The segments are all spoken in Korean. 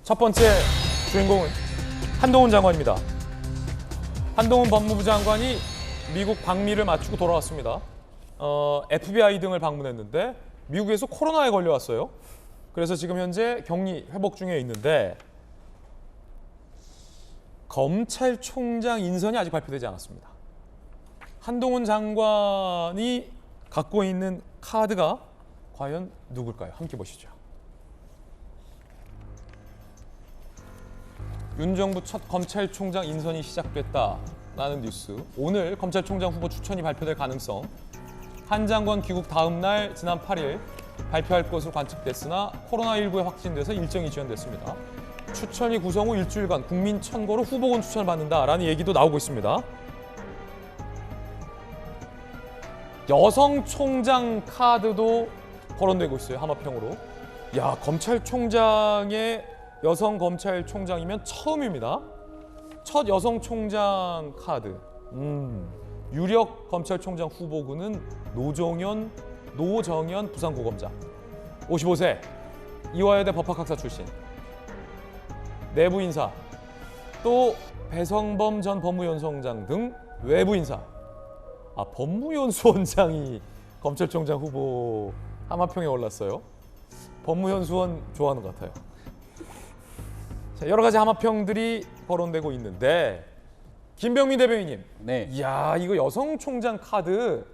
첫 번째 주인공은 한동훈 장관입니다. 한동훈 법무부 장관이 미국 방미를 마치고 돌아왔습니다. FBI 등을 방문했는데 미국에서 코로나에 걸려왔어요. 그래서 지금 현재 격리 회복 중에 있는데 검찰총장 인선이 아직 발표되지 않았습니다. 한동훈 장관이 갖고 있는 카드가 과연 누굴까요? 함께 보시죠. 윤 정부 첫 검찰총장 인선이 시작됐다라는 뉴스. 오늘 검찰총장 후보 추천이 발표될 가능성. 한 장관 귀국 다음 날 지난 8일 발표할 것으로 관측됐으나 코로나19에 확진돼서 일정이 지연됐습니다. 추천이 구성 후 일주일간 국민 천거로 후보군 추천을 받는다라는 얘기도 나오고 있습니다. 여성 총장 카드도 거론되고 있어요. 하마평으로. 야, 검찰총장의 여성 검찰총장이면 처음입니다. 첫 여성 총장 카드. 유력 검찰총장 후보군은 노정연 부산고검장. 55세. 이화여대 법학학사 출신. 내부 인사. 또 배성범 전 법무연수원장 등 외부 인사. 법무연수원장이 검찰총장 후보 하마평에 올랐어요. 법무연수원 좋아하는 것 같아요. 자, 여러 가지 하마평들이 거론되고 있는데 김병민 대변인님, 네. 이야 이거 여성 총장 카드,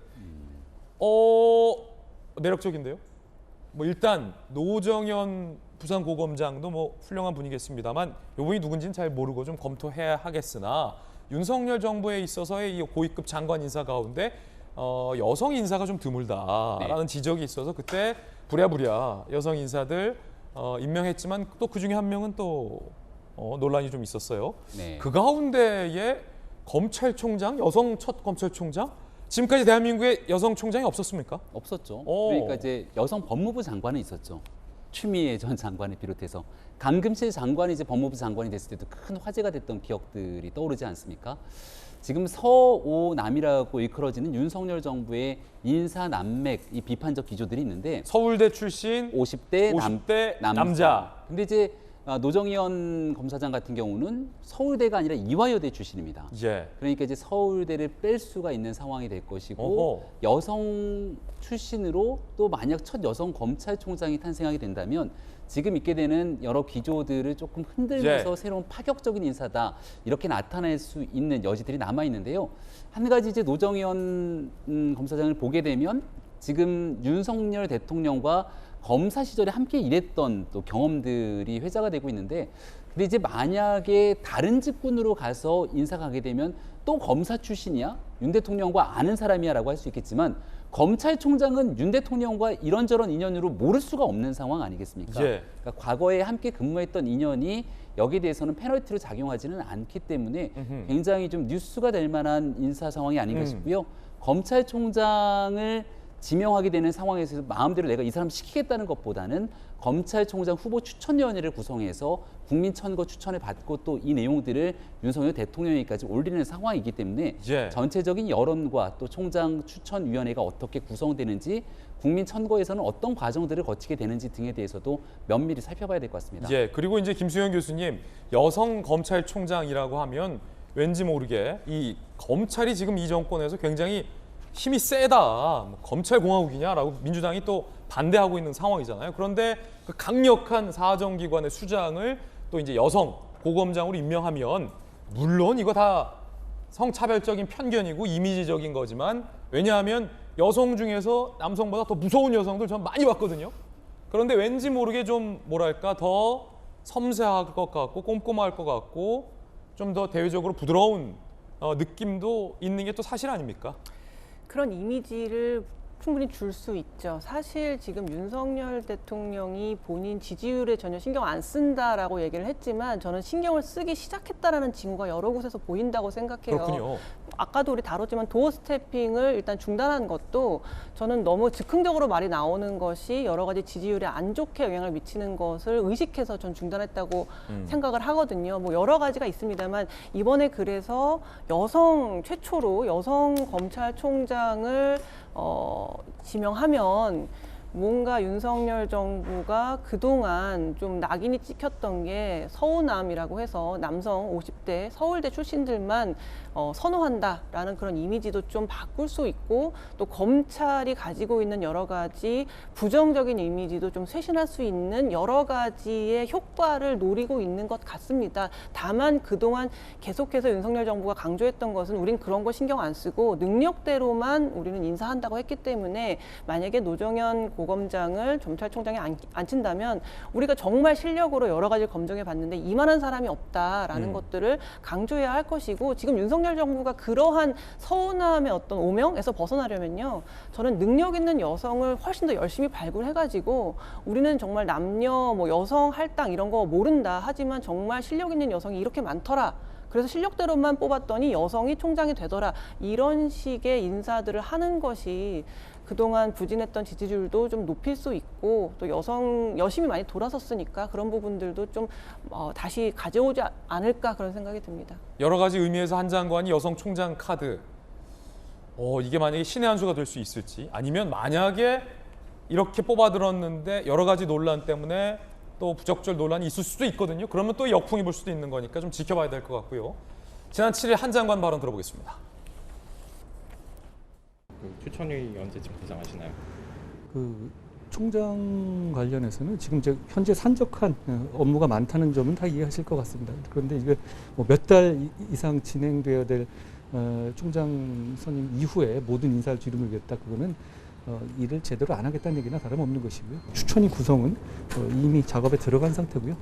매력적인데요. 뭐 일단 노정연 부산고검장도 뭐 훌륭한 분이겠습니다만 이분이 누군지는 잘 모르고 좀 검토해야 하겠으나 윤석열 정부에 있어서의 이 고위급 장관 인사 가운데 여성 인사가 좀 드물다라는 지적이 있어서 그때 부랴부랴 여성 인사들 임명했지만 또 그중에 한 명은 또 논란이 좀 있었어요. 네. 그 가운데에 검찰총장, 여성 첫 검찰총장? 지금까지 대한민국에 여성 총장이 없었습니까? 없었죠. 그러니까 이제 여성 법무부 장관은 있었죠. 추미애 전 장관을 비롯해서 강금실 장관이 이제 법무부 장관이 됐을 때도 큰 화제가 됐던 기억들이 떠오르지 않습니까? 지금 서오남이라고 일컬어지는 윤석열 정부의 인사 난맥 이 비판적 기조들이 있는데 서울대 출신 50대 남자. 근데 이제 노정연 검사장 같은 경우는 서울대가 아니라 이화여대 출신입니다. 예. 그러니까 이제 서울대를 뺄 수가 있는 상황이 될 것이고 어허. 여성 출신으로 또 만약 첫 여성 검찰총장이 탄생하게 된다면 지금 있게 되는 여러 기조들을 조금 흔들면서 새로운 파격적인 인사다 이렇게 나타낼 수 있는 여지들이 남아 있는데요. 한 가지 이제 노정연 검사장을 보게 되면 지금 윤석열 대통령과 검사 시절에 함께 일했던 또 경험들이 회자가 되고 있는데, 근데 이제 만약에 다른 직군으로 가서 인사가 가게 되면 또 검사 출신이야? 윤 대통령과 아는 사람이야라고 할 수 있겠지만 검찰총장은 윤 대통령과 이런저런 인연으로 모를 수가 없는 상황 아니겠습니까? 예. 그러니까 과거에 함께 근무했던 인연이 여기에 대해서는 페널티로 작용하지는 않기 때문에 굉장히 좀 뉴스가 될 만한 인사 상황이 아닌가 싶고요. 검찰총장을 지명하게 되는 상황에서 마음대로 내가 이 사람 시키겠다는 것보다는 검찰총장 후보 추천위원회를 구성해서 국민 천거 추천을 받고 또 이 내용들을 윤석열 대통령에게까지 올리는 상황이기 때문에 전체적인 여론과 또 총장 추천위원회가 어떻게 구성되는지 국민 천거에서는 어떤 과정들을 거치게 되는지 등에 대해서도 면밀히 살펴봐야 될 것 같습니다. 예. 그리고 이제 김수현 교수님, 여성 검찰총장이라고 하면 왠지 모르게 이 검찰이 지금 이 정권에서 굉장히 힘이 세다, 검찰공화국이냐라고 민주당이 또 반대하고 있는 상황이잖아요. 그런데 그 강력한 사정기관의 수장을 또 이제 여성 고검장으로 임명하면 물론 이거 다 성차별적인 편견이고 이미지적인 거지만 왜냐하면 여성 중에서 남성보다 더 무서운 여성들 저는 많이 봤거든요. 그런데 왠지 모르게 좀 뭐랄까 더 섬세할 것 같고 꼼꼼할 것 같고 좀 더 대외적으로 부드러운 느낌도 있는 게 또 사실 아닙니까? 그런 이미지를 충분히 줄 수 있죠. 사실 지금 윤석열 대통령이 본인 지지율에 전혀 신경 안 쓴다라고 얘기를 했지만 저는 신경을 쓰기 시작했다라는 징후가 여러 곳에서 보인다고 생각해요. 그렇군요. 아까도 우리 다뤘지만 도어 스태핑을 일단 중단한 것도 저는 너무 즉흥적으로 말이 나오는 것이 여러 가지 지지율에 안 좋게 영향을 미치는 것을 의식해서 전 중단했다고 생각을 하거든요. 뭐 여러 가지가 있습니다만 이번에 그래서 최초로 여성 검찰총장을 지명하면 뭔가 윤석열 정부가 그동안 좀 낙인이 찍혔던 게 서우남이라고 해서 남성 50대 서울대 출신들만 선호한다라는 그런 이미지도 좀 바꿀 수 있고, 또 검찰이 가지고 있는 여러 가지 부정적인 이미지도 좀 쇄신할 수 있는 여러 가지의 효과를 노리고 있는 것 같습니다. 다만 그동안 계속해서 윤석열 정부가 강조했던 것은 우린 그런 거 신경 안 쓰고 능력대로만 우리는 인사한다고 했기 때문에, 만약에 노정현 고검장을 검찰총장에 앉힌다면 우리가 정말 실력으로 여러 가지를 검증해 봤는데 이만한 사람이 없다라는 것들을 강조해야 할 것이고, 지금 윤석열 정부가 그러한 서운함의 어떤 오명에서 벗어나려면요, 저는 능력 있는 여성을 훨씬 더 열심히 발굴해가지고, 우리는 정말 남녀 뭐 여성 할당 이런 거 모른다 하지만 정말 실력 있는 여성이 이렇게 많더라, 그래서 실력대로만 뽑았더니 여성이 총장이 되더라, 이런 식의 인사들을 하는 것이 그동안 부진했던 지지율도 좀 높일 수 있고, 또 여심이 많이 돌아섰으니까 그런 부분들도 좀 다시 가져오지 않을까, 그런 생각이 듭니다. 여러 가지 의미에서 한 장관이 여성 총장 카드, 이게 만약에 신의 한 수가 될 수 있을지, 아니면 만약에 이렇게 뽑아들었는데 여러 가지 논란 때문에 또 부적절 논란이 있을 수도 있거든요. 그러면 또 역풍이 불 수도 있는 거니까 좀 지켜봐야 될 것 같고요. 지난 7일 한 장관 발언 들어보겠습니다. 추천위 언제쯤 개장하시나요? 그 총장 관련해서는 지금 이제 현재 산적한 업무가 많다는 점은 다 이해하실 것 같습니다. 그런데 이게 뭐 몇 달 이상 진행되어야 될 총장 선임 이후에 모든 인사를 뒤로밀겠다, 그거는 일을 제대로 안 하겠다는 얘기나 다름없는 것이고요. 추천위 구성은 이미 작업에 들어간 상태고요.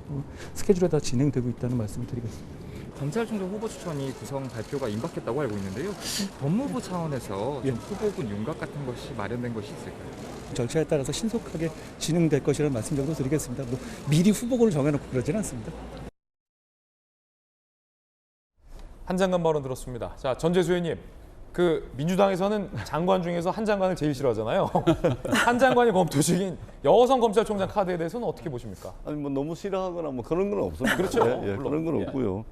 스케줄에 다 진행되고 있다는 말씀을 드리겠습니다. 검찰총장 후보 추천이 구성 발표가 임박했다고 알고 있는데요. 법무부 차원에서 좀 후보군 윤곽 같은 것이 마련된 것이 있을까요? 절차에 따라서 신속하게 진행될 것이라는 말씀 정도 드리겠습니다. 뭐 미리 후보군을 정해놓고 그러지는 않습니다. 한 장관 발언 들었습니다. 자, 전재수 의원님, 그 민주당에서는 장관 중에서 한 장관을 제일 싫어하잖아요. 한 장관이 검토 중인 여성 검찰총장 카드에 대해서는 어떻게 보십니까? 아니 뭐 너무 싫어하거나 뭐 그런 건 없습니다. 그렇죠. 예, 물론. 그런 건 예. 없고요.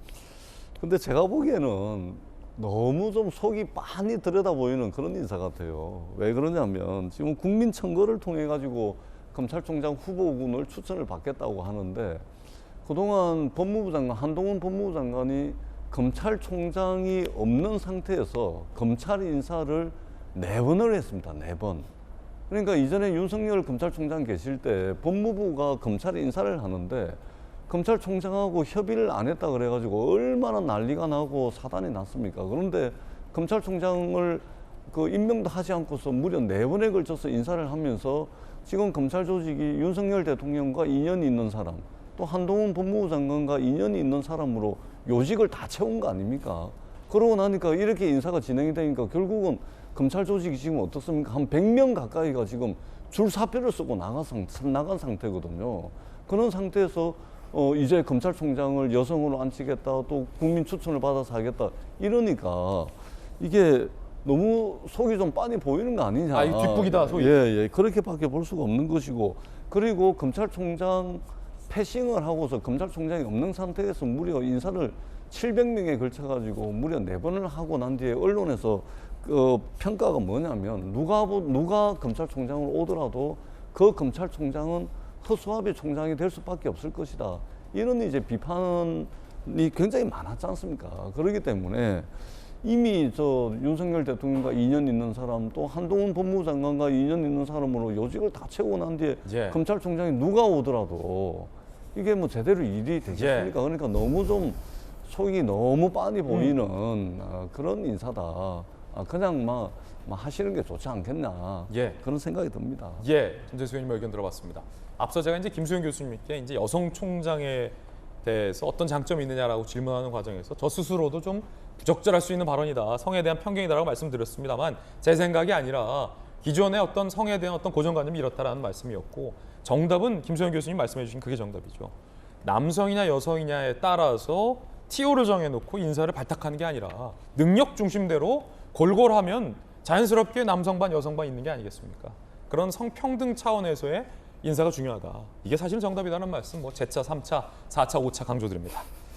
근데 제가 보기에는 너무 좀 속이 빤히 들여다 보이는 그런 인사 같아요. 왜 그러냐면 지금 국민 선거를 통해 가지고 검찰총장 후보군을 추천을 받겠다고 하는데, 그동안 법무부 장관, 한동훈 법무부 장관이 검찰총장이 없는 상태에서 검찰 인사를 4번을 했습니다. 4번. 그러니까 이전에 윤석열 검찰총장 계실 때 법무부가 검찰 인사를 하는데 검찰총장하고 협의를 안 했다 그래가지고 얼마나 난리가 나고 사단이 났습니까? 그런데 검찰총장을 그 임명도 하지 않고서 무려 4번에 걸쳐서 인사를 하면서 지금 검찰 조직이 윤석열 대통령과 인연이 있는 사람, 또 한동훈 법무부 장관과 인연이 있는 사람으로 요직을 다 채운 거 아닙니까? 그러고 나니까 이렇게 인사가 진행이 되니까 결국은 검찰 조직이 지금 어떻습니까? 한 100명 가까이가 지금 줄 사표를 쓰고 나간 상태거든요. 그런 상태에서 이제 검찰총장을 여성으로 앉히겠다, 또 국민 추천을 받아서 하겠다, 이러니까 이게 너무 속이 좀 빤히 보이는 거 아니냐. 아, 이거 뒷북이다, 소위. 예, 그렇게밖에 볼 수가 없는 것이고, 그리고 검찰총장 패싱을 하고서 검찰총장이 없는 상태에서 무려 인사를 700명에 걸쳐가지고 무려 4번을 하고 난 뒤에 언론에서 그 평가가 뭐냐면, 누가 검찰총장을 오더라도 그 검찰총장은 허수아비 총장이 될 수밖에 없을 것이다, 이런 이제 비판이 굉장히 많았지 않습니까? 그렇기 때문에 이미 저 윤석열 대통령과 인연 있는 사람, 또 한동훈 법무부 장관과 인연 있는 사람으로 요직을 다 채우고 난 뒤에 예. 검찰총장이 누가 오더라도 이게 뭐 제대로 일이 되겠습니까? 예. 그러니까 너무 좀 속이 너무 빤히 보이는 그런 인사다. 그냥 막 하시는 게 좋지 않겠나, 예. 그런 생각이 듭니다. 예, 전재수 의원님 의견 들어봤습니다. 앞서 제가 이제 김수현 교수님께 이제 여성 총장에 대해서 어떤 장점이 있느냐라고 질문하는 과정에서 저 스스로도 좀 부적절할 수 있는 발언이다, 성에 대한 편견이다라고 말씀드렸습니다만, 제 생각이 아니라 기존의 어떤 성에 대한 어떤 고정관념이 이렇다라는 말씀이었고, 정답은 김수현 교수님 말씀해 주신 그게 정답이죠. 남성이냐 여성이냐에 따라서 TO를 정해놓고 인사를 발탁하는 게 아니라 능력 중심대로 골골하면 자연스럽게 남성반 여성반 있는 게 아니겠습니까? 그런 성평등 차원에서의 인사가 중요하다. 이게 사실 정답이라는 말씀, 뭐 제차, 3차, 4차, 5차 강조드립니다.